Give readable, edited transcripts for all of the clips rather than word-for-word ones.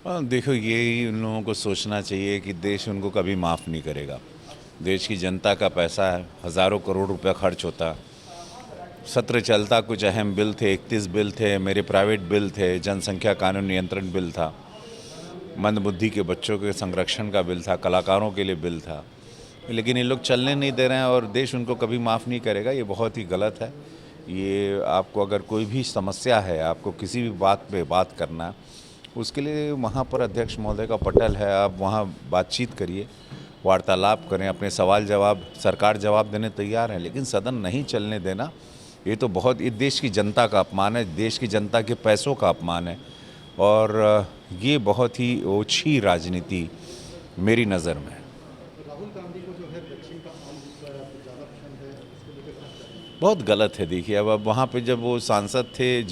देखो यही उन लोगों को सोचना चाहिए कि देश उनको कभी माफ़ नहीं करेगा। देश की जनता का पैसा है, हज़ारों करोड़ रुपया खर्च होता। सत्र चलता, कुछ अहम बिल थे, 31 बिल थे, मेरे प्राइवेट बिल थे, जनसंख्या कानून नियंत्रण बिल था, मंदबुद्धि के बच्चों के संरक्षण का बिल था, कलाकारों के लिए बिल था। लेकिन ये लोग चलने नहीं दे रहे हैं और देश उनको कभी माफ़ नहीं करेगा। ये बहुत ही गलत है। ये आपको अगर कोई भी समस्या है, आपको किसी भी बात पे बात करना है, उसके लिए वहाँ पर अध्यक्ष महोदय का पटल है, आप वहाँ बातचीत करिए, वार्तालाप करें, अपने सवाल जवाब, सरकार जवाब देने तैयार है, लेकिन सदन नहीं चलने देना, ये तो बहुत, ये देश की जनता का अपमान है, देश की जनता के पैसों का अपमान है और ये बहुत ही ओछी राजनीति मेरी नज़र में है। राहुल गांधी को जो है दक्षिण का आम दूसरा ज़्यादा पसंद है, इसको लेकर क्या कहेंगे? बहुत गलत है। देखिए अब वहाँ पे जब वो सांसद थे,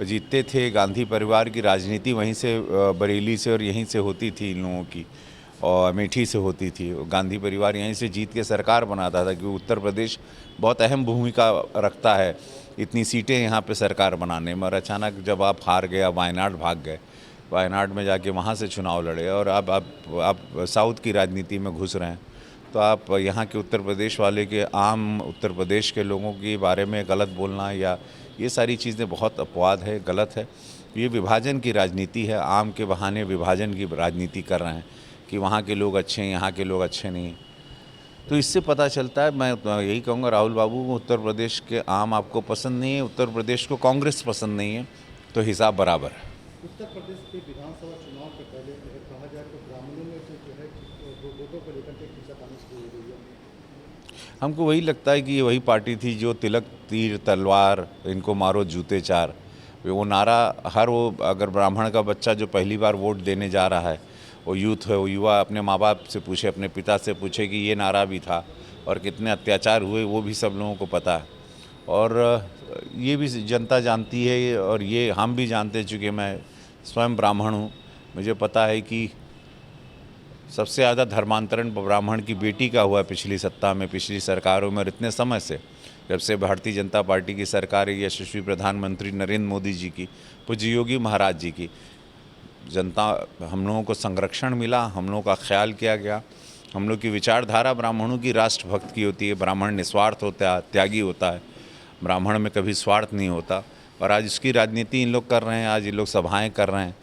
जीतते थे, गांधी परिवार की राजनीति वहीं से बरेली से और यहीं से होती थी इन लोगों की, और अमेठी से होती थी। गांधी परिवार यहीं से जीत के सरकार बनाता था, क्योंकि उत्तर प्रदेश बहुत अहम भूमिका रखता है इतनी सीटें यहाँ पे सरकार बनाने में। और अचानक जब आप हार गए, आप वायनाड भाग गए, वायनाड में जाके वहाँ से चुनाव लड़े और अब आप साउथ की राजनीति में घुस रहे हैं, तो आप यहाँ के उत्तर प्रदेश वाले के, आम उत्तर प्रदेश के लोगों के बारे में गलत बोलना, या ये सारी चीज़ें बहुत अपवाद है, गलत है। ये विभाजन की राजनीति है, आम के बहाने विभाजन की राजनीति कर रहे हैं कि वहाँ के लोग अच्छे हैं, यहाँ के लोग अच्छे नहीं। तो इससे पता चलता है, मैं तो यही कहूँगा राहुल बाबू को, उत्तर प्रदेश के आम आपको पसंद नहीं है, उत्तर प्रदेश को कांग्रेस पसंद नहीं है, तो हिसाब बराबर है। उत्तर प्रदेश के विधानसभा चुनाव के पहले अगर कहा जाए तो ब्राह्मणों में से जो है वोटों को लेकर के खींचातानी शुरू हो गई है। हमको वही लगता है कि ये वही पार्टी थी जो तिलक तीर तलवार इनको मारो जूते चार, वो नारा हर, वो अगर ब्राह्मण का बच्चा जो पहली बार वोट देने जा रहा है, वो यूथ है, वो युवा, अपने माँ बाप से पूछे, अपने पिता से पूछे कि ये नारा भी था और कितने अत्याचार हुए, वो भी सब लोगों को पता है। और ये भी जनता जानती है और ये हम भी जानते, चूँकि मैं स्वयं ब्राह्मण हूँ, मुझे पता है कि सबसे ज़्यादा धर्मांतरण ब्राह्मण की बेटी का हुआ पिछली सत्ता में, पिछली सरकारों में। और इतने समय से, जब से भारतीय जनता पार्टी की सरकार है, यशस्वी प्रधानमंत्री नरेंद्र मोदी जी की, पूज्य योगी महाराज जी की, जनता, हम लोगों को संरक्षण मिला, हम लोगों का ख्याल किया गया। हम लोग की विचारधारा ब्राह्मणों की राष्ट्रभक्त की होती है। ब्राह्मण निस्वार्थ होता है, त्यागी होता है, ब्राह्मण में कभी स्वार्थ नहीं होता। और आज इसकी राजनीति इन लोग कर रहे हैं, आज ये लोग सभाएँ कर रहे हैं।